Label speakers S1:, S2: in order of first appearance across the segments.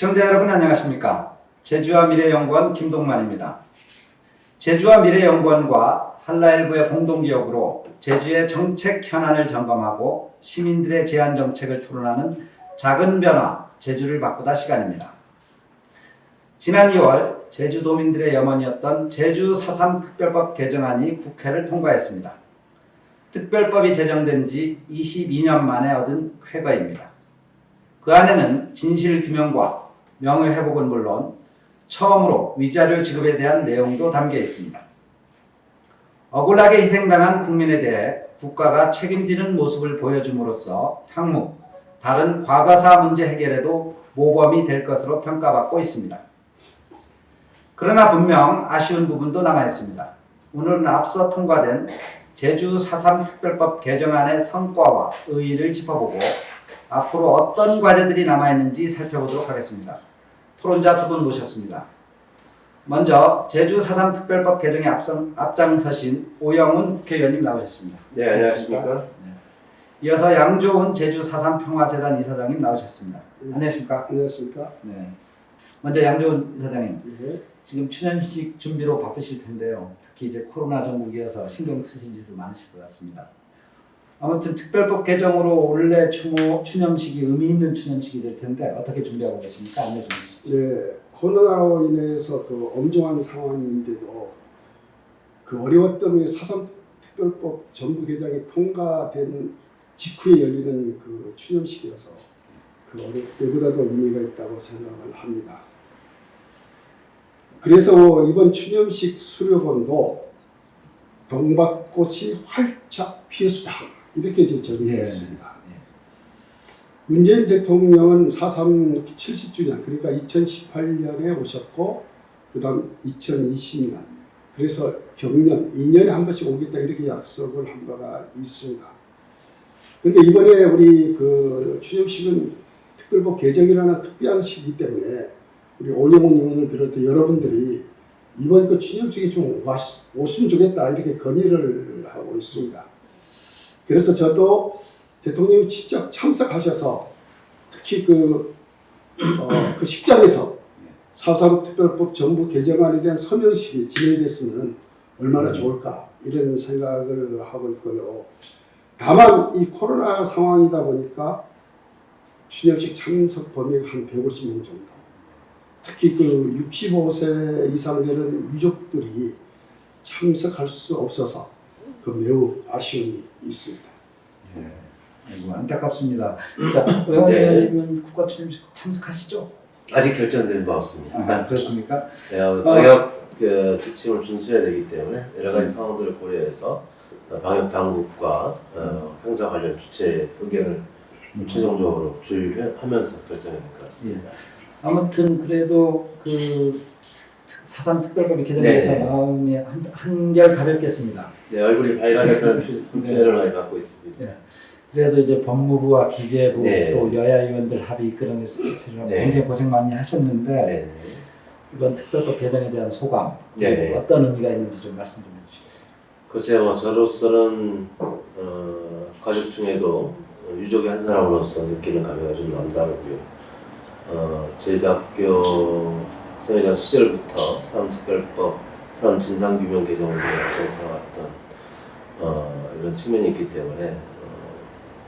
S1: 시청자 여러분 안녕하십니까? 제주와 미래연구원 김동만입니다. 제주와 미래연구원과 한라일보의 공동기업으로 제주의 정책 현안을 점검하고 시민들의 제안 정책을 토론하는 작은 변화, 제주를 바꾸다 시간입니다. 지난 2월 제주도민들의 염원이었던 제주 4.3 특별법 개정안이 국회를 통과했습니다. 특별법이 제정된 지 22년 만에 얻은 쾌거입니다. 그 안에는 진실규명과 명예회복은 물론 처음으로 위자료 지급에 대한 내용도 담겨 있습니다. 억울하게 희생당한 국민에 대해 국가가 책임지는 모습을 보여줌으로써 향후 다른 과거사 문제 해결에도 모범이 될 것으로 평가받고 있습니다. 그러나 분명 아쉬운 부분도 남아있습니다. 오늘은 앞서 통과된 제주 4.3 특별법 개정안의 성과와 의의를 짚어보고 앞으로 어떤 과제들이 남아있는지 살펴보도록 하겠습니다. 토론자 두 분 모셨습니다. 먼저 제주 4.3 특별법 개정에 앞장서신 오영훈 국회의원님 나오셨습니다.
S2: 네, 안녕하십니까.
S1: 네. 이어서 양조훈 제주 4.3 평화재단 이사장님 나오셨습니다. 안녕하십니까.
S3: 안녕하십니까.
S1: 네. 먼저 양조훈 이사장님.
S3: 네.
S1: 지금 추념식 준비로 바쁘실 텐데요. 특히 이제 코로나 전국이어서 신경 쓰실 일도 많으실 것 같습니다. 아무튼 특별법 개정으로 올해 추념식이 의미 있는 추념식이 될 텐데 어떻게 준비하고 계십니까? 안내 좀 해주시죠.
S3: 네, 코로나로 인해서 그 엄중한 상황인데도 그 어려웠던 4.3 특별법 전부 개정이 통과된 직후에 열리는 그 추념식이어서 그 어릴 때보다도 의미가 있다고 생각을 합니다. 그래서 이번 추념식 수료본도 동박꽃이 활짝 피어수다 이렇게 이제 정의했습니다. 문재인 대통령은 4.3 70주년 그러니까 2018년에 오셨고 그 다음 2020년 그래서 경년 2년에 한 번씩 오겠다 이렇게 약속을 한 바가 있습니다. 그런데 이번에 우리 그 추념식은 특별법 개정이라는 특별한 시기이기 때문에 우리 오영훈 의원을 비롯해 여러분들이 이번 그 추념식에 좀 오시면 좋겠다 이렇게 건의를 하고 있습니다. 그래서 저도 대통령이 직접 참석하셔서 특히 그 식장에서 4.3 특별법 전부 개정안에 대한 서명식이 진행됐으면 얼마나 좋을까 이런 생각을 하고 있고요. 다만 이 코로나 상황이다 보니까 추념식 참석 범위가 한 150명 정도. 특히 그 65세 이상 되는 유족들이 참석할 수 없어서 그 매우 아쉬움이 있습니다.
S1: 네. 아이고 안타깝습니다. 자, 의원님은 국가 추념식 참석하시죠?
S2: 아직 결정된 바 없습니다.
S1: 아, 그렇습니까?
S2: 네, 방역 지침을 준수해야 되기 때문에 여러 가지 상황들을 고려해서 방역 당국과 행사 관련 주체 의견을 최종적으로 조율하면서 결정해야 될 것 같습니다.
S1: 예. 아무튼 그래도 그 4.3 특별법이 개정돼서
S2: 네.
S1: 마음이 한결 가볍겠습니다.
S2: 네, 얼굴이 밝아졌다는 표현을 많이 갖고 있습니다.
S1: 네. 그래도 이제 법무부와 기재부
S2: 네.
S1: 또 여야 의원들 합의 이끌어내서
S2: 네.
S1: 굉장히 고생 많이 하셨는데
S2: 네.
S1: 이번 특별법 개정에 대한 소감
S2: 네.
S1: 어떤 의미가 있는지 좀 말씀 좀 해주시겠어요?
S2: 글쎄요, 저로서는 가족 중에도 유족의 한 사람으로서 느끼는 감회가 좀 남다르고요. 저희 대학교 생회장 시절부터 사람특별법, 사람 진상규명 개정을 위해 앞장서왔던 이런 측면이 있기 때문에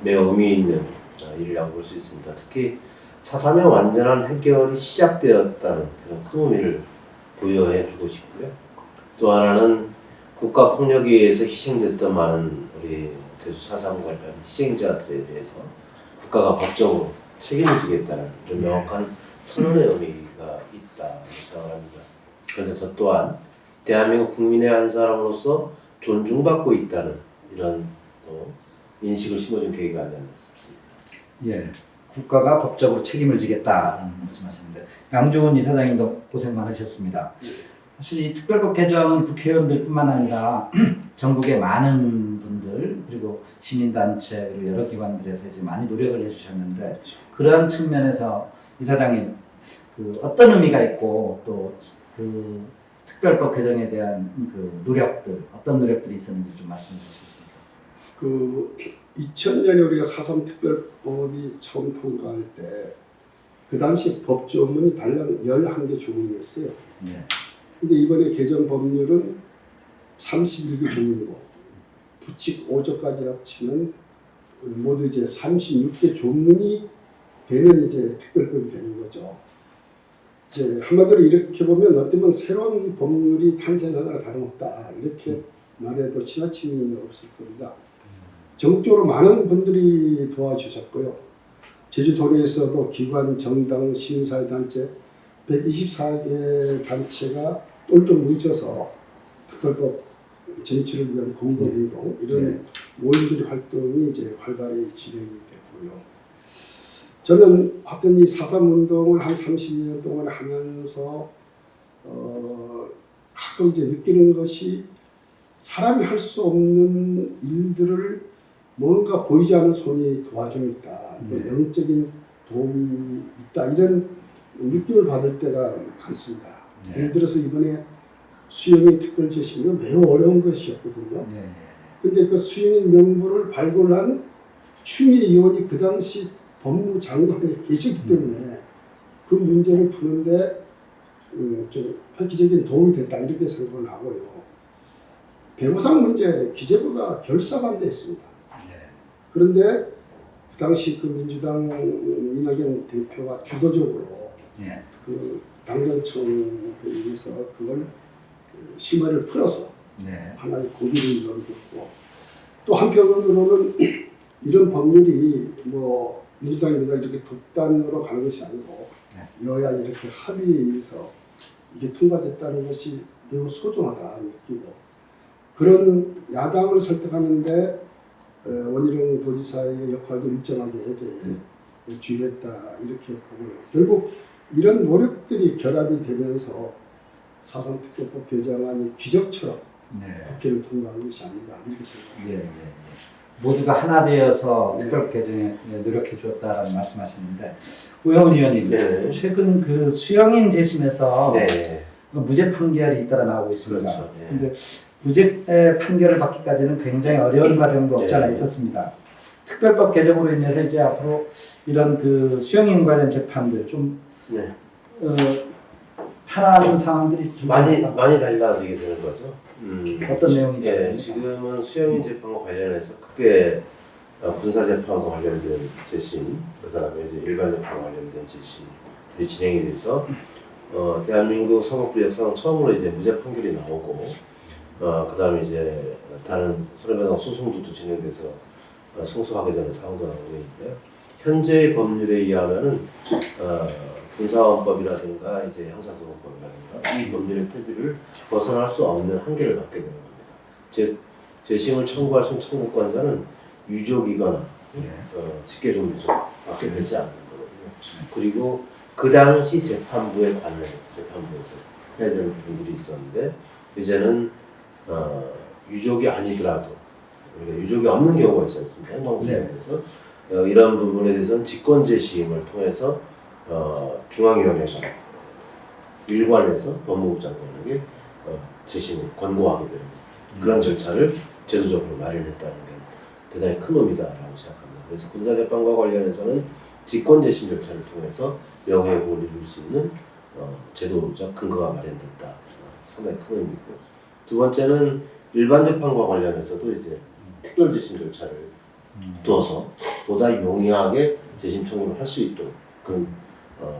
S2: 매우 의미 있는 일이라고 볼 수 있습니다. 특히 4.3의 완전한 해결이 시작되었다는 그런 큰 의미를 부여해 주고 싶고요. 또 하나는 국가 폭력에 의해서 희생됐던 많은 우리 제주 4.3 관련 희생자들에 대해서 국가가 법적으로 책임을 지겠다는 이런 명확한 선언의 의미가 있다 생각합니다. 그래서 저 또한 대한민국 국민의 한 사람으로서 존중받고 있다는 이런 또 인식을 심어준 계기가 아니었나 싶습니다.
S1: 예, 국가가 법적으로 책임을 지겠다는 말씀하셨는데 양조훈 이사장님도 고생 많으셨습니다. 사실 이 특별법 개정은 국회의원들뿐만 아니라 전국의 많은 분들 그리고 시민단체 그리고 여러 기관들에서 이제 많이 노력을 해주셨는데 그러한 측면에서 이사장님 그 어떤 의미가 있고 또 그 특별법 개정에 대한 그 노력들 어떤 노력들이 있었는지 좀 말씀해 주시겠습니까?
S3: 그 2000년에 우리가 4.3 특별법이 처음 통과할 때 그 당시 법조문이 달랑 11개 조문이었어요.
S1: 네.
S3: 근데 이번에 개정 법률은 31개 조문이고 부칙 5조까지 합치면 모두 이제 36개 조문이 되는 이제 특별법이 되는 거죠. 이제 한마디로 이렇게 보면 어쩌면 새로운 법률이 탄생하거나 다름없다 이렇게 말해도 지나침이 없을 겁니다. 전국적으로 많은 분들이 도와주셨고요. 제주도내에서도 기관, 정당, 시민사회단체 124개 단체가 똘똘 뭉쳐서 특별법 쟁취를 위한 공동행동 이런 모임들의 활동이 이제 활발히 진행이 됐고요. 저는 하여튼 이 4.3 운동을 한 32년 동안 하면서 가끔 이제 느끼는 것이 사람이 할 수 없는 일들을 뭔가 보이지 않는 손이 도와주고 있다. 영적인 도움이 있다. 이런 느낌을 받을 때가 많습니다. 예를 들어서 이번에 수영인 특별 제시가 매우 어려운 것이었거든요. 근데 그 수영인 명부를 발굴한 추미애 의원이 그 당시 법무장관에 계셨기 때문에 그 문제를 푸는데 좀 획기적인 도움이 됐다 이렇게 생각을 하고요. 배우상 문제 기재부가 결사반대했습니다. 그런데 그 당시 그 민주당 이낙연 대표가 주도적으로 그 당정청 회의에서 그걸 심의를 풀어서 하나의 고비를 열었고 또 한편으로는 이런 법률이 뭐 민주당입니다 이렇게 독단으로 가는 것이 아니고 여야 이렇게 합의에 의해서 이게 통과됐다는 것이 매우 소중하다 느끼고 그런 야당을 설득하는데 원희룡 도지사의 역할도 일정하게 이제 주의했다 이렇게 보고요. 결국 이런 노력들이 결합이 되면서 4.3 특별법 개정안이 기적처럼 국회를 통과한 것이 아닌가 이렇게 생각합니다.
S1: 모두가 하나 되어서 특별법 개정에 노력해 주었다라는 말씀하셨는데 우영훈 의원님 최근 그 수영인 재심에서 무죄 판결이 잇따라 나오고 있습니다. 그런데 무죄 판결을 받기까지는 굉장히 어려운 과정도 없지 않아 있었습니다. 특별법 개정으로 인해서 이제 앞으로 이런 그 수영인 관련 재판들 좀 편한 상황들이 좀
S2: 많이 달라지게 되는 거죠.
S1: 어떤 내용이
S2: 지금은 수영인 재판과 관련해서 크게 군사 재판과 관련된 재심, 그다음에 이제 일반 재판과 관련된 재심이 진행이 돼서 대한민국 사법부 역사상 처음으로 이제 무죄 판결이 나오고 그다음에 이제 다른 손해배상 소송도 진행돼서 승소하게 되는 상황도 나오고 있는데요. 현재의 법률에 의하면은 군사원법이라든가 이제 형사소송법이라든가 이 법률의 테두리를 벗어날 수 없는 한계를 갖게 되는 겁니다. 즉 재심을 청구할 수 있는 청구권자는 유족이거나 직계종부족 밖에 되지 않는 거거든요. 그리고 그 당시 재판부에서 해야 되는 부분들이 있었는데 이제는 유족이 아니더라도 그러니까 유족이 없는 경우가 있지 않습니까? 행방부에서 이런 부분에 대해서는 직권재심을 통해서 중앙위원회가 일관해서 법무부 장관에게 재심을 권고하게 되는 그런 절차를 제도적으로 마련했다는 게 대단히 큰 의미다라고 생각합니다. 그래서 군사재판과 관련해서는 직권재심 절차를 통해서 명예의 보호를 이룰 수 있는 제도적 근거가 마련됐다. 상당히 큰 의미고 두 번째는 일반 재판과 관련해서도 이제 특별재심 절차를 두어서 보다 용이하게 재심 청구를 할 수 있도록 그런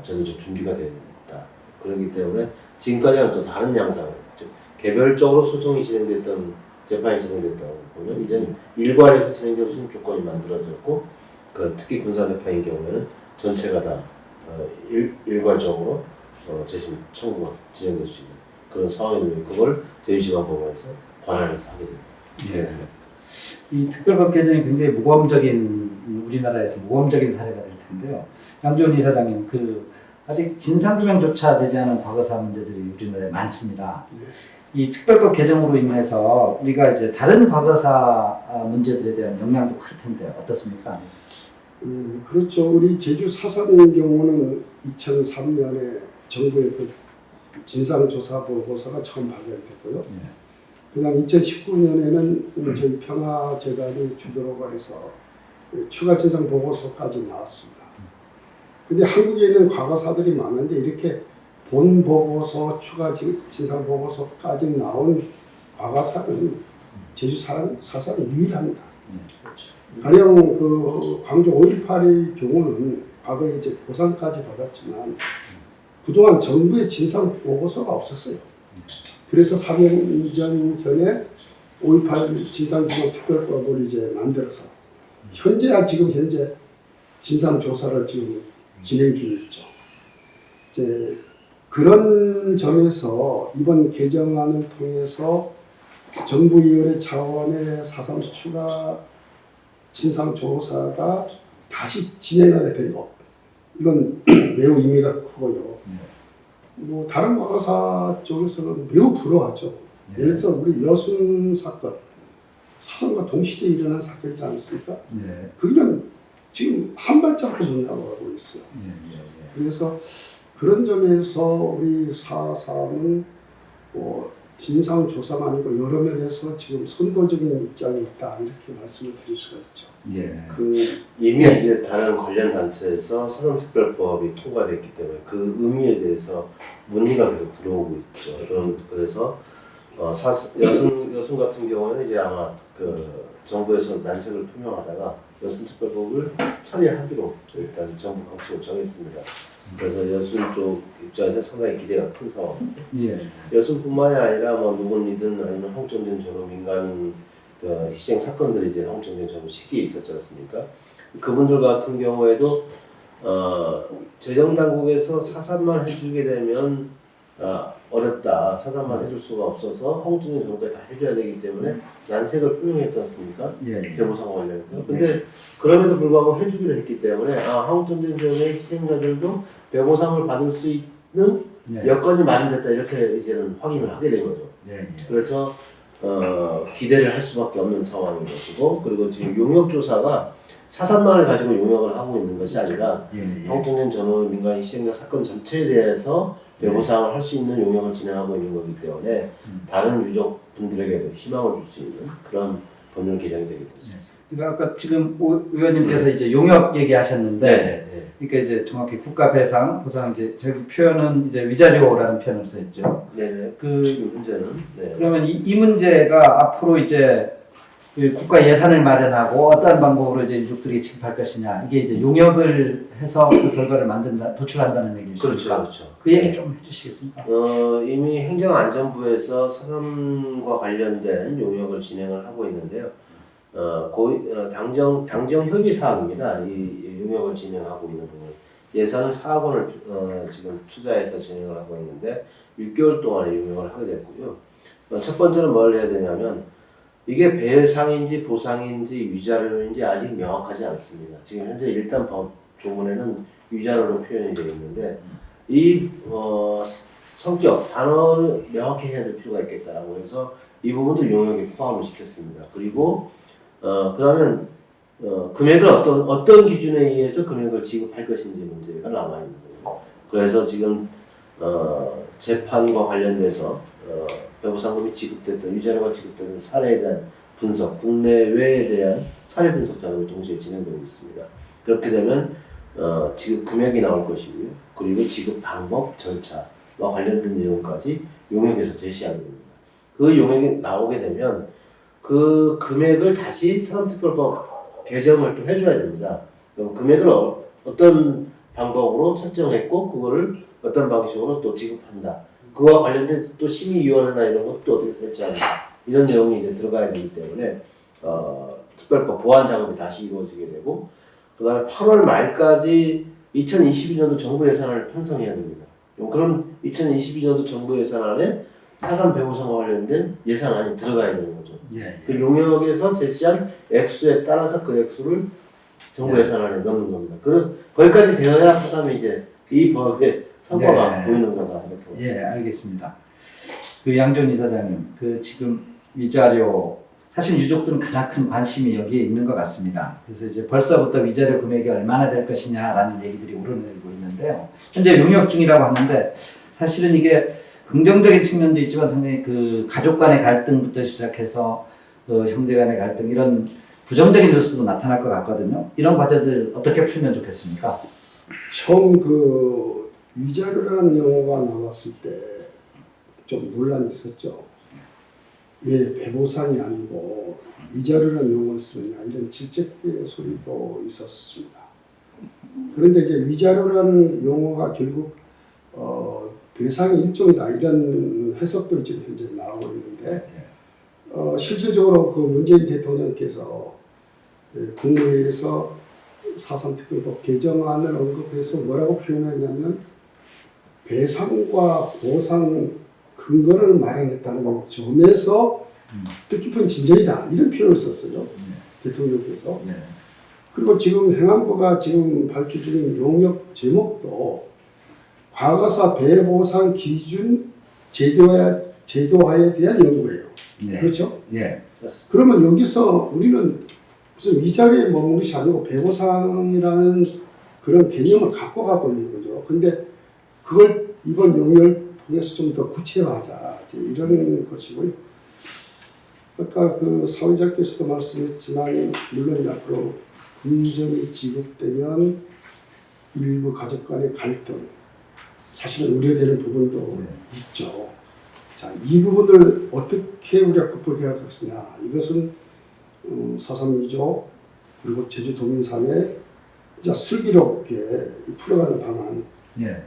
S2: 제도적 준비가 되어 있다. 그렇기 때문에 지금까지는 또 다른 양상을 즉 개별적으로 소송이 진행됐던 재판이 진행됐다고 보면 이제는 일괄해서 진행될 수 있는 조건이 만들어졌고 특히 군사재판인 경우에는 전체가 다 일괄적으로 재심 청구가 진행될 수 있는 그런 상황이 되면 그걸 제2지방법원에서 관할해서 하게 됩니다.
S1: 이 특별법 개정이 굉장히 모범적인 우리나라에서 모범적인 사례가 될 텐데요. 양조원 이사장님, 아직 진상규명조차 되지 않은 과거사 문제들이 우리나라에 많습니다. 이 특별법 개정으로 인해서 우리가 이제 다른 과거사 문제들에 대한 영향도 클 텐데 어떻습니까?
S3: 그렇죠. 우리 제주 4.3의 경우는 2003년에 정부의 그 진상조사 보고서가 처음 발견됐고요. 그다음 2019년에는 저희 평화재단이 주도로 해서 추가 진상 보고서까지 나왔습니다. 근데 한국에 있는 과거사들이 많은데 이렇게 본 보고서, 추가 진상 보고서까지 나온 과거사는 제주 사상 유일합니다.
S1: 그렇죠.
S3: 가령 그 광주 5.18의 경우는 과거에 이제 보상까지 받았지만 그동안 정부의 진상 보고서가 없었어요. 그래서 3년 전에 5.18 진상규명특별법을 이제 만들어서 지금 현재 진상 조사를 지금 진행 중이죠. 이제 그런 점에서 이번 개정안을 통해서 정부위원회 차원의 4.3 추가 진상조사가 다시 진행하게 된 것, 이건 매우 의미가 크고요. 뭐 다른 과거사 쪽에서는 매우 부러워하죠. 예를 들어서 우리 여순 사건, 4.3과 동시대에 일어난 사건이지 않습니까? 거기는 지금 한 발짝도 못 나가고 있어요. 그래서 그런 점에서 우리 4.3은 진상조사가 아니고 여러 면에서 지금 선도적인 입장에 있다, 이렇게 말씀을 드릴 수가 있죠.
S2: 이미 이제 다른 관련 단체에서 사전특별법이 통과됐기 때문에 그 의미에 대해서 문의가 계속 들어오고 있죠. 그래서 여순 같은 경우에는 이제 아마 그 정부에서 난색을 표명하다가 여순특별법을 처리하기로 일단 정부 방침을 정했습니다. 그래서 여순 쪽 입장에서 상당히 기대가 큰 상황입니다. 여순뿐만이 아니라 뭐 누군이든 아니면 홍정진 저런 민간 그 희생 사건들이 이제 홍정진 저런 시기에 있었지 않습니까? 그분들 같은 경우에도 재정 당국에서 사산만 해주게 되면 어렵다, 사산만 해줄 수가 없어서 홍정진 저런까지 다 해줘야 되기 때문에 난색을 표명했지 않습니까? 배보상 관련해서. 근데 그럼에도 불구하고 해주기로 했기 때문에 홍정진 저런의 희생자들도 배보상을 받을 수 있는 여건이 마련됐다, 이렇게 이제는 확인을 하게 된 거죠. 그래서 기대를 할 수밖에 없는 상황인 것이고, 그리고 지금 용역조사가 사산만을 가지고 용역을 하고 있는 것이 아니라 홍정진 전후 민간 희생자 사건 전체에 대해서 배보상을 할 수 있는 용역을 진행하고 있는 거기 때문에 다른 유족분들에게도 희망을 줄 수 있는 그런 법률 개정이 되게 됐습니다.
S1: 그러니까 아까 지금 오 의원님께서 이제 용역 얘기하셨는데, 그러니까 이제 정확히 국가 배상, 보상, 이제 저기 표현은 이제 위자료라는 표현을 써있죠.
S2: 지금 현재는.
S1: 그러면 이 문제가 앞으로 이제 그 국가 예산을 마련하고 어떠한 방법으로 이제 유족들이 지급할 것이냐, 이게 이제 용역을 해서 그 결과를 도출한다는 얘기입니다.
S2: 그렇죠.
S1: 그 얘기 좀 해주시겠습니까?
S2: 이미 행정안전부에서 사감과 관련된 용역을 진행을 하고 있는데요. 당정 협의 사항입니다. 이 용역을 진행하고 있는 부분. 예산은 4억 원을 지금 투자해서 진행을 하고 있는데 6개월 동안에 용역을 하게 됐고요. 첫 번째는 뭘 해야 되냐면, 이게 배상인지 보상인지 위자료인지 아직 명확하지 않습니다. 지금 현재 일단 법 조문에는 위자료로 표현이 되어 있는데, 이 성격, 단어를 명확히 해야 될 필요가 있겠다라고 해서 이 부분도 용역에 포함을 시켰습니다. 그리고 그러면 금액을 어떤 기준에 의해서 금액을 지급할 것인지 문제가 남아 있는 거예요. 그래서 지금 재판과 관련돼서 배보상금이 지급됐던, 위자료가 지급되는 사례에 대한 분석, 국내외에 대한 사례 분석 작업이 동시에 진행되고 있습니다. 그렇게 되면 지급 금액이 나올 것이고요. 그리고 지급 방법, 절차와 관련된 내용까지 용역에서 제시하게 됩니다. 그 용역이 나오게 되면 그 금액을 다시 사전특별법 개정을 또 해줘야 됩니다. 그럼 금액을 어떤 방법으로 책정했고 그거를 어떤 방식으로 또 지급한다. 그와 관련된 또 심의위원회나 이런 것도 어떻게 설치하는가, 이런 내용이 이제 들어가야 되기 때문에 특별법 보완 작업이 다시 이루어지게 되고, 그 다음에 8월 말까지 2022년도 정부 예산을 편성해야 됩니다. 그럼 2022년도 정부 예산안에 사산 배보상과 관련된 예산안이 들어가야 되는 거죠. 그 용역에서 제시한 액수에 따라서 그 액수를 정부 예산안에 넣는 겁니다. 거기까지 되어야 사담이 이제 이 법의 성과가 보이는 거다, 이렇게.
S1: 알겠습니다. 그 양존 이사장님, 그 지금 위자료, 사실 유족들은 가장 큰 관심이 여기에 있는 것 같습니다. 그래서 이제 벌써부터 위자료 금액이 얼마나 될 것이냐라는 얘기들이 오르내리고 있는데요. 현재 용역 중이라고 하는데, 사실은 이게 긍정적인 측면도 있지만 상당히 그 가족 간의 갈등부터 시작해서 형제 간의 갈등, 이런 부정적인 뉴스도 나타날 것 같거든요. 이런 과제들 어떻게 풀면 좋겠습니까?
S3: 처음 그 위자료라는 용어가 나왔을 때 좀 논란이 있었죠. 왜 배보상이 아니고 위자료라는 용어를 쓰느냐 이런 질책의 소리도 있었습니다. 그런데 이제 위자료라는 용어가 결국 배상의 일종이다 이런 해석도 지금 현재 나오고 있는데 실질적으로 그 문재인 대통령께서 국무회의에서 4.3 특별법 개정안을 언급해서 뭐라고 표현했냐면 배상과 보상 근거를 마련했다는 점에서 뜻깊은 진전이다 이런 표현을 썼어요. 대통령께서. 그리고 지금 행안부가 지금 발주 중인 용역 제목도 과거사 배보상 기준 제도화에 대한 연구예요. 그렇죠? 그러면 여기서 우리는 무슨 위자료에 머무는 것이 아니고 배보상이라는 그런 개념을 갖고 가고 있는 거죠. 근데 그걸 이번 용역을 통해서 좀 더 구체화하자 이런 것이고요. 아까 그 사회자께서도 말씀했지만 물론 앞으로 분쟁이 지급되면 일부 가족 간의 갈등 사실은 우려되는 부분도 있죠. 자, 이 부분을 어떻게 우리가 극복해 갈 것이냐 이것은 4.3 2조 그리고 제주도민 사회 슬기롭게 풀어가는 방안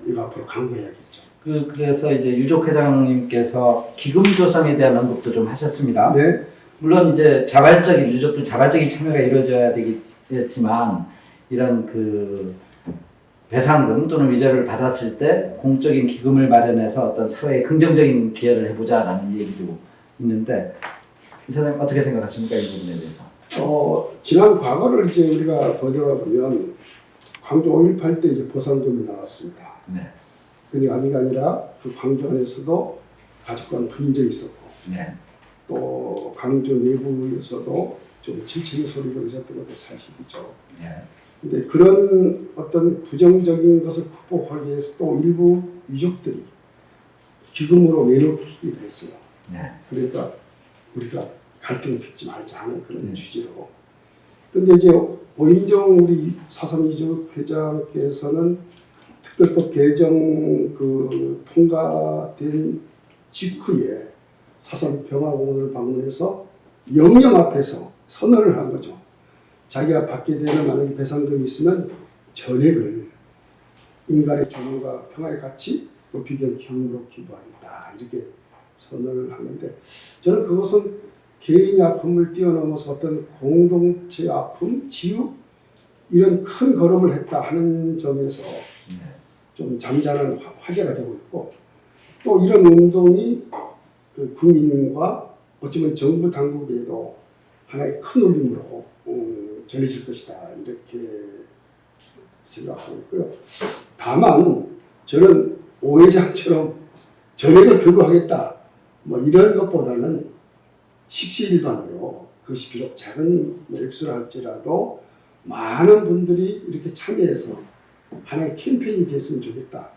S3: 이거 앞으로 강구해야겠죠.
S1: 그래서 이제 유족 회장님께서 기금 조성에 대한 언급도 좀 하셨습니다.
S3: 네.
S1: 물론 이제 자발적인 유족들 자발적인 참여가 이루어져야 되겠지만 이런 그 배상금 또는 위자료를 받았을 때 공적인 기금을 마련해서 어떤 사회에 긍정적인 기여를 해보자라는 얘기도 있는데 이 사장님 어떻게 생각하십니까 이 부분에 대해서?
S3: 지난 과거를 이제 우리가 되돌아보면 광주 5.18 때 이제 보상금이 나왔습니다. 그게 아니라 그 광주 안에서도 가족 간 분쟁이 있었고 또 광주 내부에서도 좀 질책의 소리가 있었던 것도 사실이죠. 근데 그런 어떤 부정적인 것을 극복하기 위해서 또 일부 유족들이 기금으로 내놓기도 했어요. 그러니까 우리가 갈등을 빚지 말자 하는 그런 취지로. 근데 이제 오인정 우리 4.3 2조 회장께서는 특별법 개정 그 통과된 직후에 4.3 평화공원을 방문해서 영령 앞에서 선언을 한 거죠. 자기가 받게 되는 만약에 배상금이 있으면 전액을 인간의 존엄과 평화의 가치 높이기 위한 기금으로 기부하겠다 이렇게 선언을 하는데 저는 그것은 개인의 아픔을 뛰어넘어서 어떤 공동체 아픔, 지우 이런 큰 걸음을 했다 하는 점에서 좀 잠잠한 화제가 되고 있고 또 이런 운동이 국민과 어쩌면 정부 당국에도 하나의 큰 울림으로 전해질 것이다 이렇게 생각하고 있고요. 다만 저는 오 회장처럼 전액을 교부하겠다 뭐 이런 것보다는 십시일반으로 그것이 비록 작은 액수라 할지라도 많은 분들이 이렇게 참여해서 하나의 캠페인이 됐으면 좋겠다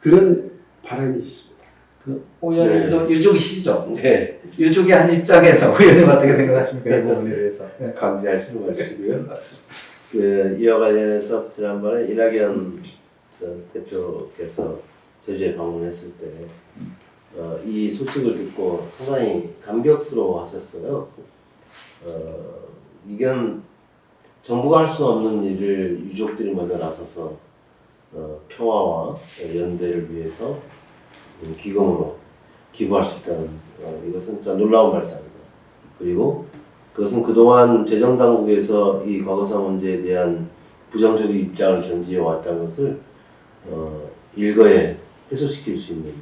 S3: 그런 바람이 있습니다.
S1: 그 의원님도 유족이시죠?
S2: 네.
S1: 유족의 한 입장에서 의원님 어떻게 생각하십니까 이 부분에 대해서?
S2: 감지하시는 것이고요. 이와 관련해서 지난번에 이낙연 전 대표께서 제주에 방문했을 때 이 소식을 듣고 상당히 감격스러워하셨어요. 이건 정부가 할 수 없는 일을 유족들이 먼저 나서서 평화와 연대를 위해서 기금으로 기부할 수 있다는 이것은 진짜 놀라운 발상이다. 그리고 그것은 그동안 재정당국에서 이 과거사 문제에 대한 부정적인 입장을 견지해 왔다는 것을 일거에 해소시킬 수 있는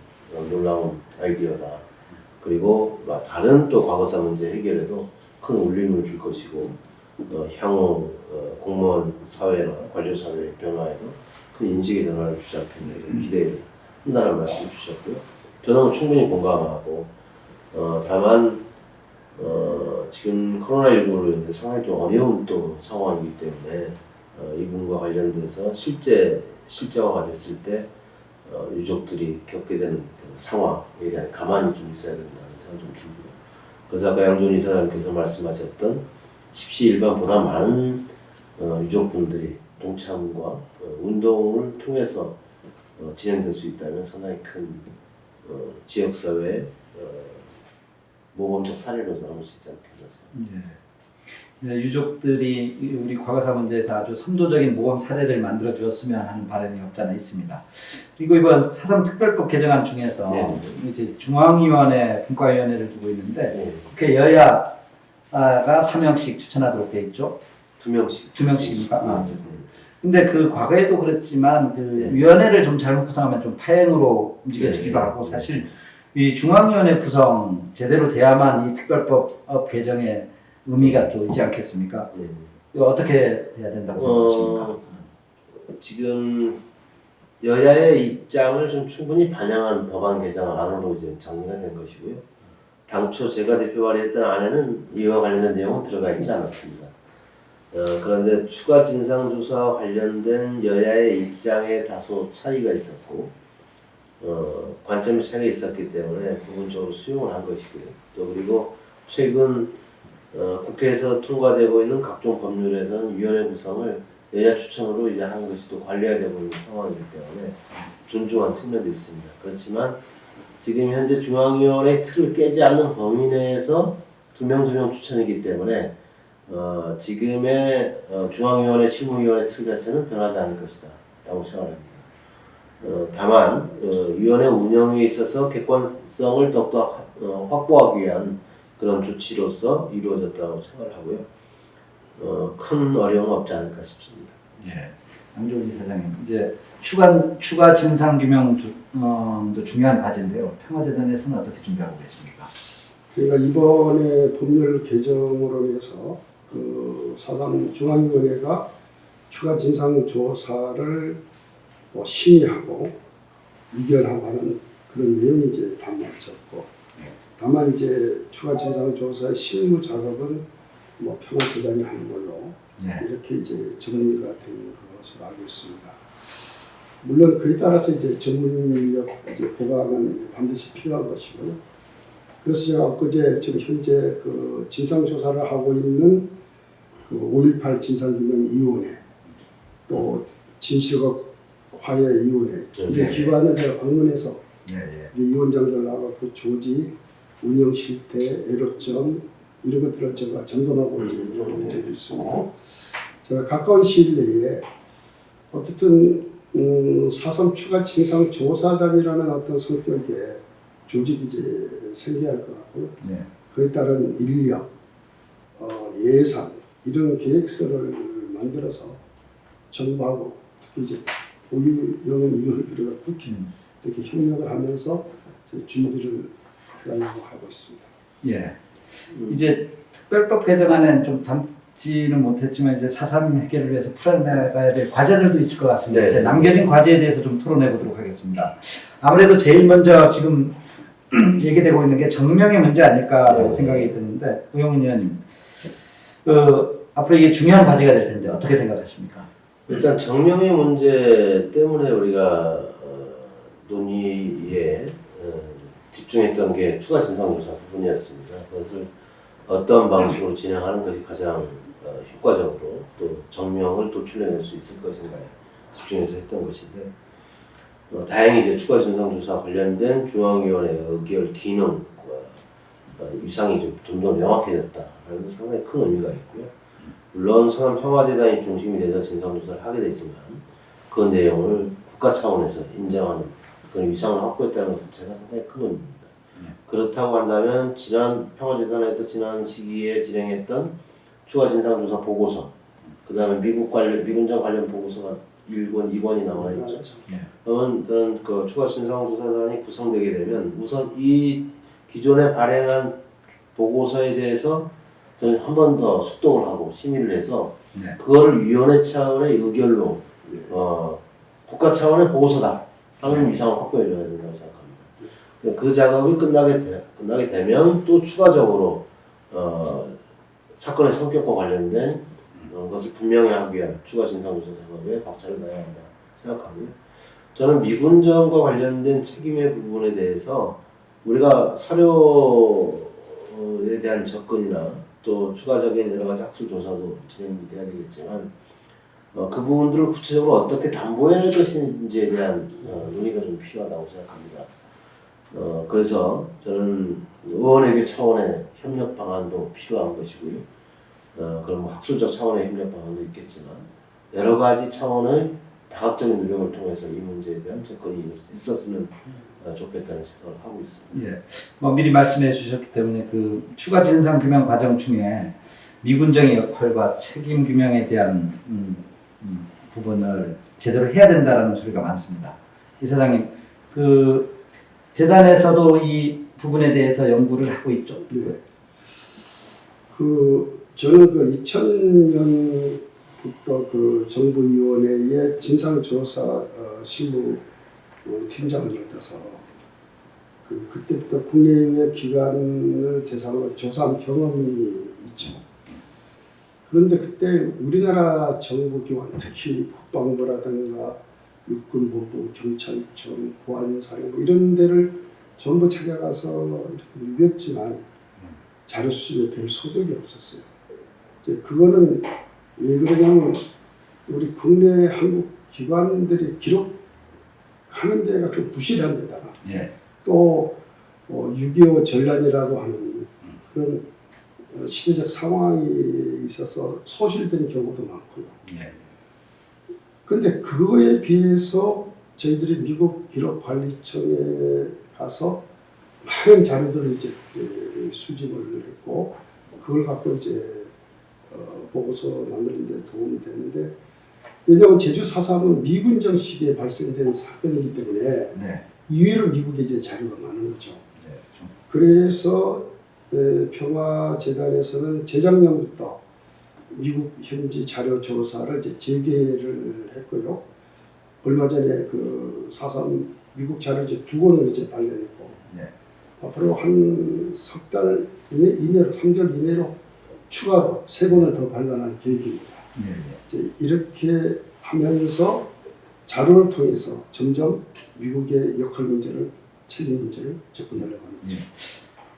S2: 놀라운 아이디어다. 그리고 다른 또 과거사 문제 해결에도 큰 울림을 줄 것이고 향후 공무원 사회나 관료 사회의 변화에도 큰 인식의 변화를 주지 않겠나 이런 기대를 한다는 말씀을 주셨고요. 저는 충분히 공감하고 다만 지금 코로나19로 인해 상당히 좀 어려운 또 상황이기 때문에 이분과 관련돼서 실제화가 됐을 때 유족들이 겪게 되는 그 상황에 대한 가만히 좀 있어야 된다는 생각이 좀 들고요. 그래서 아까 양존 이사장님께서 말씀하셨던 십시일반보다 많은 유족분들이 동참과 운동을 통해서 진행될 수 있다면 상당히 큰 지역사회 모범적 사례로 남을 수 있지 않겠나 생각합니다.
S1: 네, 유족들이 우리 과거사 문제에서 아주 선도적인 모범 사례를 만들어 주었으면 하는 바람이 없지 않아 있습니다. 그리고 이번 4.3 특별법 개정안 중에서
S2: 네.
S1: 이제 중앙위원회 분과위원회를 두고 있는데
S2: 네.
S1: 국회 여야가 3명씩 추천하도록 돼 있죠.
S2: 2명씩.
S1: 2명씩입니까? 아.
S2: 네.
S1: 근데 그 과거에도 그랬지만 그
S2: 네.
S1: 위원회를 좀 잘못 구성하면 좀 파행으로 움직여지기도
S2: 네.
S1: 하고 사실 이 중앙위원회 구성 제대로 돼야만 이 특별법 개정의 의미가 또 있지 않겠습니까?
S2: 네.
S1: 이거 어떻게 돼야 된다고 생각하십니까?
S2: 지금 여야의 입장을 좀 충분히 반영한 법안 개정안으로 이제 정리가 된 것이고요. 당초 제가 대표 발의했던 안에는 이와 관련된 내용은 들어가 있지 않았습니다. 그런데 추가 진상조사와 관련된 여야의 입장에 다소 차이가 있었고 관점의 차이가 있었기 때문에 부분적으로 수용을 한 것이고요. 또 그리고 최근 국회에서 통과되고 있는 각종 법률에서는 위원회 구성을 여야 추천으로 이제 하는 것이 또 관리가 되고 있는 상황이기 때문에 존중한 측면도 있습니다. 그렇지만 지금 현재 중앙위원회 틀을 깨지 않는 범위 내에서 2명 추천이기 때문에 지금의 중앙위원회 실무위원회 틀 자체는 변하지 않을 것이다 라고 생각합니다. 다만 위원회 운영에 있어서 객관성을 더욱더 확보하기 위한 그런 조치로서 이루어졌다고 생각을 하고요. 큰 어려움은 없지 않을까 싶습니다.
S1: 예. 양조기 사장님, 이제 추가 진상 규명도 중요한 과제인데요. 평화재단에서는 어떻게 준비하고 계십니까?
S3: 그러니까 이번에 법률 개정으로 인해서 그 4.3 중앙위원회가 추가 진상 조사를 심의하고 의결하고 하는 그런 내용이 이제 담겨졌고. 다만 이제 추가 진상 조사의 실무 작업은 평화재단이 하는 걸로
S1: 네.
S3: 이렇게 이제 정리가 된 것으로 알고 있습니다. 물론 그에 따라서 이제 전문 인력 이제 보강은 반드시 필요한 것이고요. 그래서 제가 엊그제 지금 현재 그 진상 조사를 하고 있는 그 5.18 진상규명위원회 또 진실과 화해위원회 이 기관을 제가 방문해서 위원장들 나가고 조직 운영 실태, 애로점 이런 것들을 제가 점검하고 이제 얘기한 적이 있습니다. 제가 가까운 시일 내에 어쨌든 4.3 추가 진상 조사단이라는 어떤 성격의 조직이 이제 생겨야 할 것 같고요.
S1: 네.
S3: 그에 따른 인력, 예산 이런 계획서를 만들어서 정부하고 특히 이제 고위원회를 국회 이렇게 협력을 하면서 준비를 하려고 하고 있습니다.
S1: 예. 이제 특별법 개정안은 좀 담지는 못했지만 이제 4.3 해결을 위해서 풀어나가야 될 과제들도 있을 것 같습니다.
S2: 네.
S1: 이제 남겨진 과제에 대해서 좀 토론해 보도록 하겠습니다. 아무래도 제일 먼저 지금 얘기되고 있는 게 정명의 문제 아닐까 생각이 드는데 우영훈 의원님, 앞으로 이게 중요한 과제가 될 텐데 어떻게 생각하십니까?
S2: 일단 정명의 문제 때문에 우리가 논의에 집중했던 게 추가 진상조사 부분이었습니다. 그것을 어떤 방식으로 진행하는 것이 가장 효과적으로 또 정명을 도출해낼 수 있을 것인가에 집중해서 했던 것인데 다행히 이제 추가 진상조사 관련된 중앙위원회 의결 기능과 위상이 좀 더 명확해졌다라는 데 상당히 큰 의미가 있고요. 물론 서남평화재단이 중심이 돼서 진상조사를 하게 되지만 그 내용을 국가 차원에서 인정하는 그런 위상을 확보했다는 것 자체가 상당히 큰 의미입니다. 그렇다고 한다면 지난 평화재단에서 지난 시기에 진행했던 추가 진상조사 보고서, 그 다음에 미군정 관련 보고서가 1권, 2권이 나와 있죠. 그런 그 추가 진상조사단이 구성되게 되면 우선 이 기존에 발행한 보고서에 대해서 저는 한 번 더 숙독을 하고 심의를 해서 그거를 위원회 차원의 의결로 국가 차원의 보고서다 하는 위상을 확보해줘야 된다고 생각합니다. 그 작업이 끝나게 되면 또 추가적으로 사건의 성격과 관련된 것을 분명히 하기 위한 추가 진상조사 작업에 박차를 놔야 한다 생각하고요. 저는 미군정과 관련된 책임의 부분에 대해서 우리가 사료에 대한 접근이나 또 추가적인 여러 가지 학술 조사도 진행이 돼야 되겠지만 그 부분들을 구체적으로 어떻게 담보해낼 것인지에 대한 논의가 좀 필요하다고 생각합니다. 그래서 저는 의원회계 차원의 협력 방안도 필요한 것이고요. 그럼 뭐 학술적 차원의 협력 방안도 있겠지만 여러 가지 차원의 다각적인 노력을 통해서 이 문제에 대한 접근이 있었으면 좋겠다는 생각을 하고 있습니다.
S1: 예. 뭐 미리 말씀해 주셨기 때문에 그 추가 진상 규명 과정 중에 미군정의 역할과 책임 규명에 대한 부분을 제대로 해야 된다라는 소리가 많습니다. 이사장님, 그 재단에서도 이 부분에 대해서 연구를 하고 있죠.
S3: 네. 저는 2000년부터 그 정부위원회의 진상조사 실무 팀장을 맡아서 그때부터 국내외 기관을 대상으로 조사한 경험이 있죠. 그런데 그때 우리나라 정부 기관, 특히 국방부라든가 육군본부, 경찰청, 보안사령부 이런 데를 전부 찾아가서 이렇게 누볐지만 자료 수집에 별 소득이 없었어요. 이제 그거는 왜 그러냐면 우리 국내 한국 기관들이 기록하는 데가 좀 부실한 데다가
S1: 예.
S3: 또 6.25 전란이라고 하는 그런 시대적 상황이 있어서 소실된 경우도 많고요.
S1: 예.
S3: 근데 그거에 비해서 저희들이 미국 기록관리청에 가서 많은 자료들을 이제 수집을 했고 그걸 갖고 이제 보고서 만드는 데 도움이 되는데 왜냐하면 제주 4.3은 미군정 시기에 발생된 사건이기 때문에
S1: 네.
S3: 이외로 미국에 이제 자료가 많은 거죠.
S1: 네.
S3: 그래서 평화재단에서는 재작년부터 미국 현지 자료 조사를 이제 재개를 했고요. 얼마 전에 그 4.3 미국 자료집 2권을 이제 발견했고
S1: 네.
S3: 앞으로 한 석 달 이내로 3개월 이내로 추가로 3권을 더 발간할 계획입니다.
S1: 네.
S3: 이제 이렇게 하면서 자료를 통해서 점점 미국의 역할 문제를 책임 문제를 접근하려고 합니다.
S1: 예.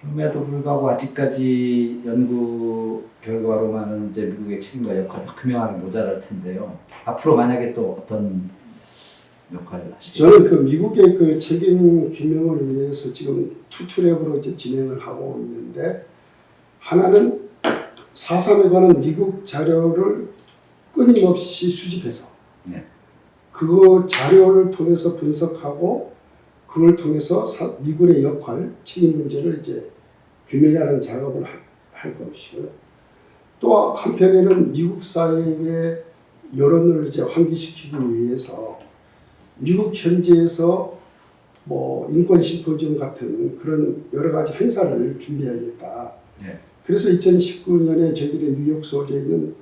S1: 그럼에도 불구하고 아직까지 연구 결과로만은 이제 미국의 책임과 역할이 규명하기 모자랄 텐데요. 앞으로 만약에 또 어떤 역할을 하시겠어요?
S3: 저는 그 미국의 그 책임 규명을 위해서 지금 투 트랙으로 이제 진행을 하고 있는데 하나는 4.3에 관한 미국 자료를 끊임없이 수집해서
S1: 네.
S3: 그 자료를 통해서 분석하고 그걸 통해서 미군의 역할, 책임 문제를 이제 규명하는 작업을 할 것이고요. 또 한편에는 미국 사회의 여론을 이제 환기시키기 위해서 미국 현지에서 뭐 인권 심포지엄 같은 그런 여러 가지 행사를 준비해야겠다.
S1: 네.
S3: 그래서 2019년에 저희들이 뉴욕 소재에 있는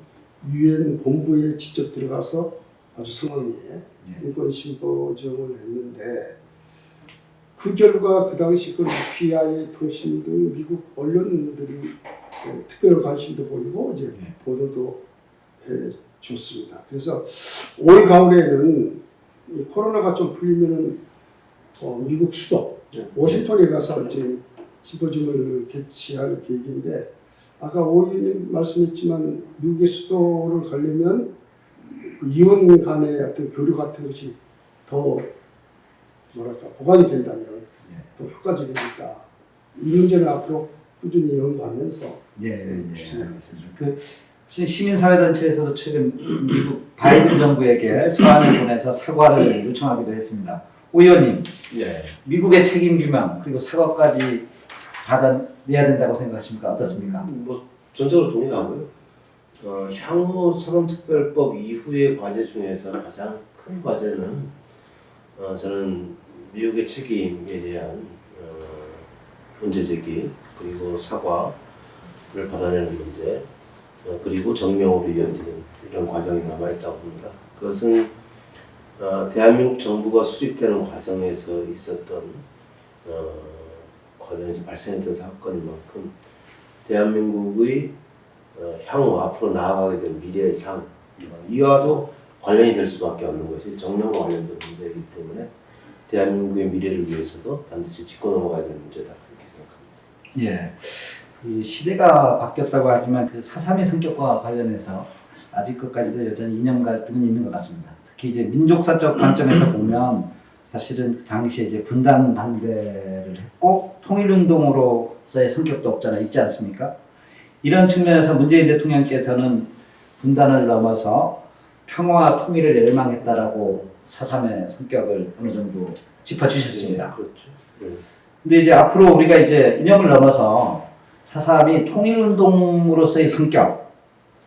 S3: 유엔 본부에 직접 들어가서 아주 성황리에 인권 심포지엄을 했는데 그 결과 그 당시 그 UPI 통신 등 미국 언론들이 특별한 관심도 보이고 이제 보도도 해줬습니다. 그래서 올 가을에는 이 코로나가 좀 풀리면은 미국 수도 워싱턴에 가서 이제 심포지엄을 개최할 계획인데 아까 오 의원님 말씀했지만 미국의 수도를 가려면 그 의원 간의 어떤 교류 같은 것이 더 뭐랄까 보강이 된다면 더 효과적이니까 이 문제는 앞으로 꾸준히 연구하면서 추진하겠습니다.
S1: 그 시민사회단체에서도 최근 미국 바이든 정부에게 서한을 보내서 사과를 요청하기도 했습니다. 오 의원님,
S2: 네.
S1: 미국의 책임 규명 그리고 사과까지 받아내야 된다고 생각하십니까? 어떻습니까?
S2: 뭐 전적으로 동의하고요. 향후 사법특별법 이후의 과제 중에서 가장 큰 과제는 저는 미국의 책임에 대한 문제 제기 그리고 사과를 받아내는 문제 그리고 정명으로 이어지는 이런 과정이 남아있다고 봅니다. 그것은 대한민국 정부가 수립되는 과정에서 있었던 과정에서 발생했던 사건인 만큼 대한민국의 향후 앞으로 나아가게 될 미래의 삶 이와도 관련이 될 수밖에 없는 것이 정명과 관련된 문제이기 때문에 대한민국의 미래를 위해서도 반드시 짚고 넘어가야 되는 문제다 이렇게 생각합니다.
S1: 예, 그 시대가 바뀌었다고 하지만 그 4.3의 성격과 관련해서 아직 끝까지도 여전히 이념 갈등은 있는 것 같습니다. 특히 이제 민족사적 관점에서 보면 사실은 그 당시에 이제 분단 반대를 했고 통일운동으로서의 성격도 없잖아 있지 않습니까? 이런 측면에서 문재인 대통령께서는 분단을 넘어서 평화와 통일을 열망했다라고 4.3의 성격을 어느 정도 짚어주셨습니다.
S2: 그렇죠.
S1: 근데 이제 앞으로 우리가 이제 이념을 넘어서 4.3이 통일운동으로서의 성격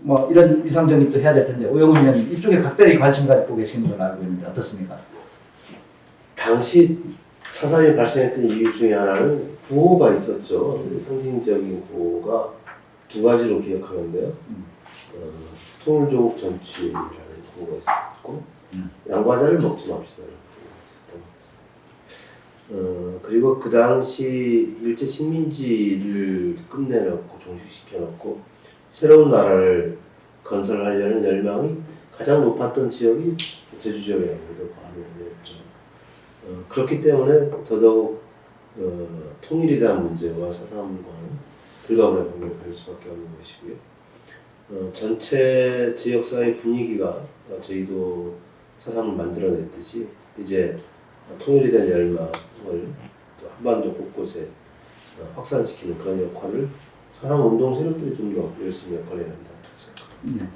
S1: 뭐 이런 위상정립도 해야 될 텐데 오영훈 의원님 이쪽에 각별히 관심 갖고 계시는 걸로 알고 있는데 어떻습니까?
S2: 당시 4.3이 발생했던 이유 중에 하나는 구호가 있었죠. 상징적인 구호가 두 가지로 기억하는데요. 통일조국 전취라는 구호가 있었고 양과자를 먹지 맙시다라는 구호가 있었던 그리고 그 당시 일제 식민지를 끝내놓고 종식시켜놓고 새로운 나라를 건설하려는 열망이 가장 높았던 지역이 제주 지역이라고 해도 과언이 아니었죠. 그렇기 때문에 더더욱 통일에 대한 문제와 4.3과는 불가분의 관계를 가질 수밖에 없는 것이고요. 전체 지역사회 분위기가 저희도 4.3을 만들어냈듯이 이제 통일에 대한 열망을 또 한반도 곳곳에 확산시키는 그런 역할을 4.3 운동 세력들이 좀 더 열심히 역할을 해야 한다 그렇게 생각합니다.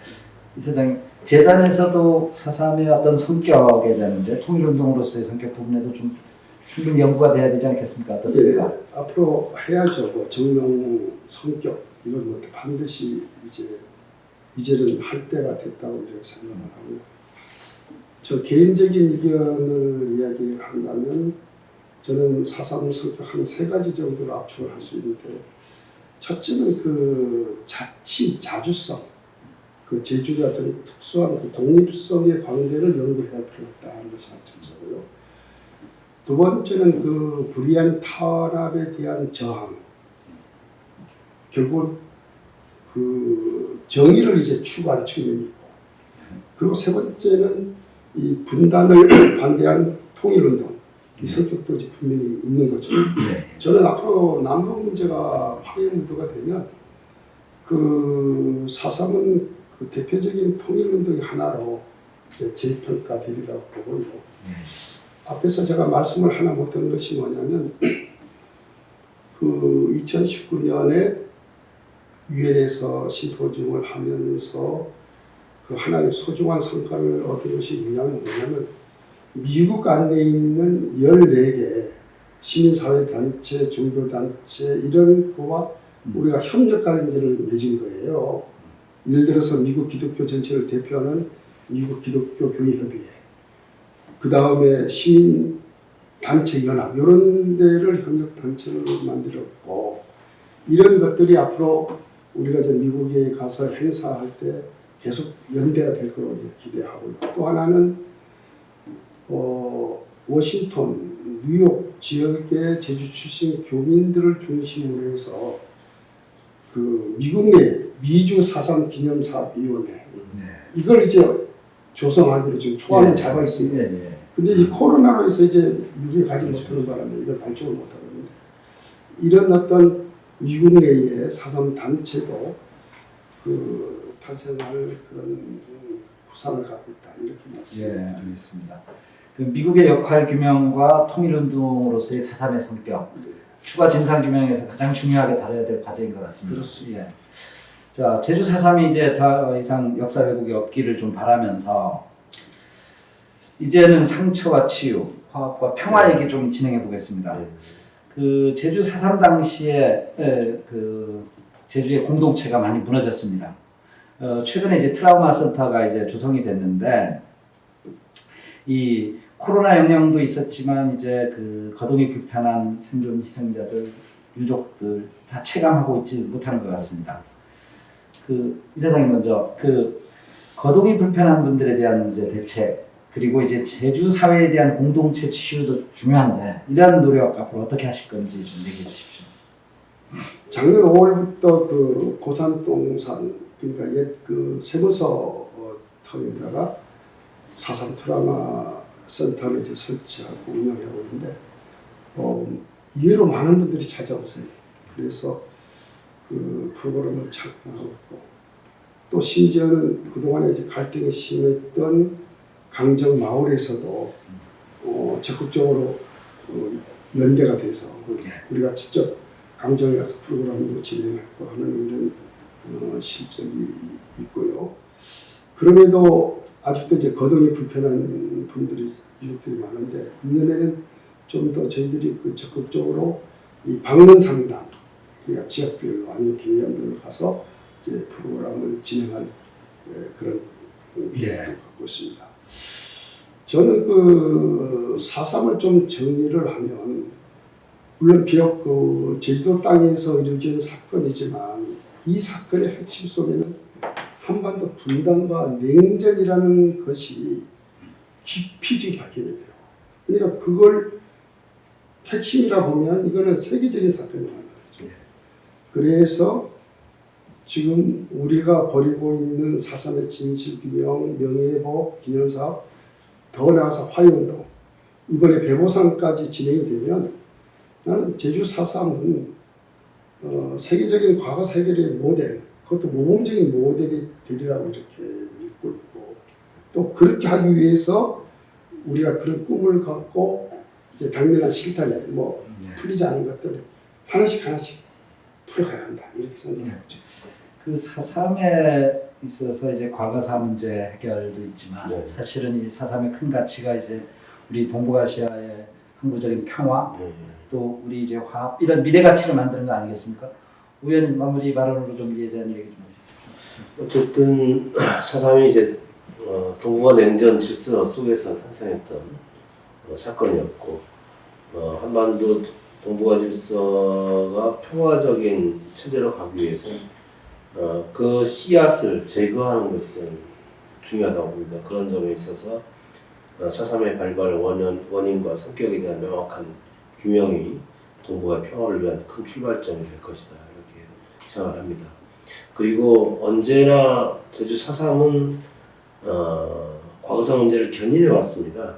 S1: 이 사장님 재단에서도 4.3의 어떤 성격에 대한 문제, 통일운동으로서의 성격 부분에도 좀 충분히 연구가 돼야 되지 않겠습니까? 어떻습니까?
S3: 예, 앞으로 해야죠. 뭐 정명 성격 이건 뭐 반드시 이제는 할 때가 됐다고 이렇게 생각을 하고요. 저 개인적인 의견을 이야기한다면 저는 4.3 성격 한 3가지 정도로 압축을 할 수 있는데 첫째는 그 자주성, 그 제주의 어떤 특수한 그 독립성의 광대를 연구해야 할 필요가 있다는 것이 첫째고요. 두 번째는 그 불이한 탄압에 대한 저항. 결국 그 정의를 이제 추구한 측면이 있고, 그리고 세 번째는 이 분단을 반대한 통일운동. 이 성격도 이제 분명히 있는 거죠. 저는 앞으로 남북 문제가 화해 무드가 되면 그 4.3은 그 대표적인 통일운동의 하나로 재평가되리라고 보고요. 앞에서 제가 말씀을 하나 못한 것이 뭐냐면 그 2019년에 유엔에서 심포지움을 하면서 그 하나의 소중한 성과를 얻은 것이 뭐냐면 미국 안에 있는 14개 시민사회단체, 종교단체 이런 거와 우리가 협력관계를 맺은 거예요. 예를 들어서 미국 기독교 전체를 대표하는 미국 기독교 교회협의회, 그 다음에 시민단체연합 이런 데를 협력단체를 만들었고 이런 것들이 앞으로 우리가 이제 미국에 가서 행사할 때 계속 연대가 될 거로 기대하고 있고 또 하나는 워싱턴, 뉴욕 지역의 제주 출신 교민들을 중심으로 해서 그 미국 내 미주 4.3 기념사업위원회 이걸 이제 조성하기로 지금 초안을 잡아 있습니다. 근데 이 코로나로 해서 이제 미국에 가지 못하는 바람에 이걸 발족을 못하고 있는데 이런 어떤 미국 내의 4.3 단체도 그 탄생할 그런 부상을 갖고 있다 이렇게 말씀드립니다.
S1: 예, 알겠습니다. 그 미국의 역할 규명과 통일운동으로서의 4.3의 성격, 추가 진상 규명에서 가장 중요하게 다뤄야 될 과제인 것 같습니다.
S3: 그렇습니다.
S1: 예. 자, 제주 4.3이 이제 더 이상 역사 왜곡이 없기를 좀 바라면서 이제는 상처와 치유, 화합과 평화 얘기 좀 진행해 보겠습니다. 그 제주 4.3 당시에 그 제주의 공동체가 많이 무너졌습니다. 최근에 이제 트라우마 센터가 이제 조성이 됐는데 이 코로나 영향도 있었지만 이제 그 거동이 불편한 생존 희생자들, 유족들 다 체감하고 있지 못하는 것 같습니다. 그 이사장님 먼저 그 거동이 불편한 분들에 대한 이제 대책 그리고 이제 제주 사회에 대한 공동체 치유도 중요한데 이런 노력 앞으로 어떻게 하실 건지 좀 얘기해 주십시오.
S3: 작년 5월부터 그 고산동산 그러니까 옛 그 세무서터에다가 4.3 트라우마 센터를 이제 설치하고 운영하고 있는데 의외로 많은 분들이 찾아오세요. 그래서 그 프로그램을 참여하고 있고 또 심지어는 그동안에 이제 갈등이 심했던 강정 마을에서도 적극적으로 연대가 돼서 우리가 직접 강정에 가서 프로그램도 진행했고 하는 이런 실적이 있고요. 그럼에도 아직도 이제 거동이 불편한 분들이 유족들이 많은데 금년에는 좀 더 저희들이 적극적으로 이 방문 상담, 그러니까 지역별로 아니면 개인별로 가서 이제 프로그램을 진행할 그런 계획을 갖고 있습니다. 저는 그 4.3을 좀 정리를 하면 물론 비록 그 제주도 땅에서 이루어진 사건이지만 이 사건의 핵심 속에는 한반도 분단과 냉전이라는 것이 깊이 지금 박혀있는 거예요. 그러니까 그걸 핵심이라 보면 이거는 세계적인 사건이라는 거죠. 그래서 지금 우리가 벌이고 있는 4.3의 진실규명, 명예회복, 기념사업, 더 나아가서 화해운동, 이번에 배보상까지 진행이 되면 나는 제주 4.3은 세계적인 과거 해결의 모델, 그것도 모범적인 모델이 되리라고 이렇게 믿고 있고, 또 그렇게 하기 위해서 우리가 그런 꿈을 갖고 이제 당면한 실탄에 풀리지 않은 것들을 하나씩 풀어가야 한다 이렇게 생각하죠.
S1: 그 4.3에 있어서 이제 과거사 문제 해결도 있지만 사실은 이 4.3의 큰 가치가 이제 우리 동북아시아의 항구적인 평화 또 우리 이제 화합 이런 미래 가치를 만드는 거 아니겠습니까? 의원 마무리 발언으로 좀 이에 대한 얘기 좀 해주십시오.
S2: 어쨌든 4.3이 이제 동북아 냉전 질서 속에서 탄생했던 사건이었고 한반도 동북아 질서가 평화적인 체제로 가기 위해서 그 씨앗을 제거하는 것은 중요하다고 봅니다. 그런 점에 있어서 4.3의 발발 원인과 성격에 대한 명확한 규명이 동북아 평화를 위한 큰 출발점이 될 것이다 이렇게 생각을 합니다. 그리고 언제나 제주 4.3은 과거사 문제를 견인해 왔습니다.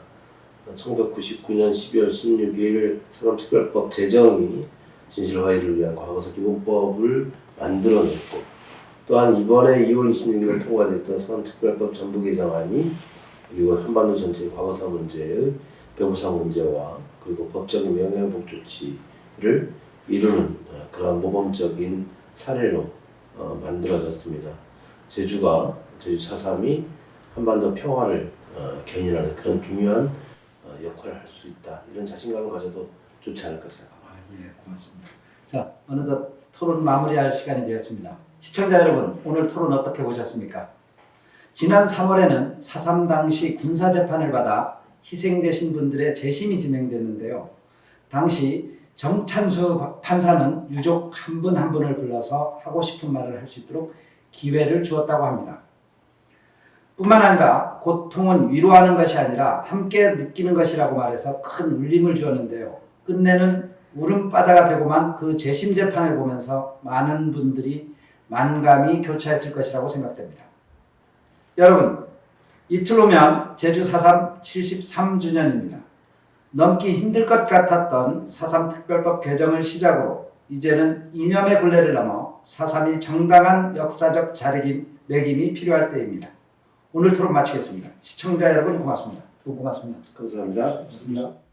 S2: 1999년 12월 16일 4.3 특별법 제정이 진실화해를 위한 과거사 기본법을 만들어냈고 또한 이번에 2월 26일 통과됐던 4.3 특별법 전부 개정안이 그리고 한반도 전체의 과거사 문제의 배보상 문제와 그리고 법적인 명예회복 조치를 이루는 그러한 모범적인 사례로 만들어졌습니다. 제주 4.3이 한반도 평화를 견인하는 그런 중요한 역할을 할 수 있다. 이런 자신감을 가져도 좋지 않을까 생각합니다.
S1: 예, 고맙습니다. 자, 어느덧 토론 마무리할 시간이 되었습니다. 시청자 여러분, 오늘 토론 어떻게 보셨습니까? 지난 3월에는 4.3 당시 군사재판을 받아 희생되신 분들의 재심이 진행됐는데요. 당시 정찬수 판사는 유족 한 분 한 분을 불러서 하고 싶은 말을 할 수 있도록 기회를 주었다고 합니다. 뿐만 아니라 고통은 위로하는 것이 아니라 함께 느끼는 것이라고 말해서 큰 울림을 주었는데요. 끝내는 울음바다가 되고만 그 재심 재판을 보면서 많은 분들이 만감이 교차했을 것이라고 생각됩니다. 여러분, 이틀 후면 제주 4.3 73주년입니다. 넘기 힘들 것 같았던 4.3 특별법 개정을 시작으로 이제는 이념의 굴레를 넘어 4.3이 정당한 역사적 자리매김이 필요할 때입니다. 오늘 토론 마치겠습니다. 시청자 여러분 고맙습니다. 고맙습니다.
S2: 감사합니다.
S3: 감사합니다.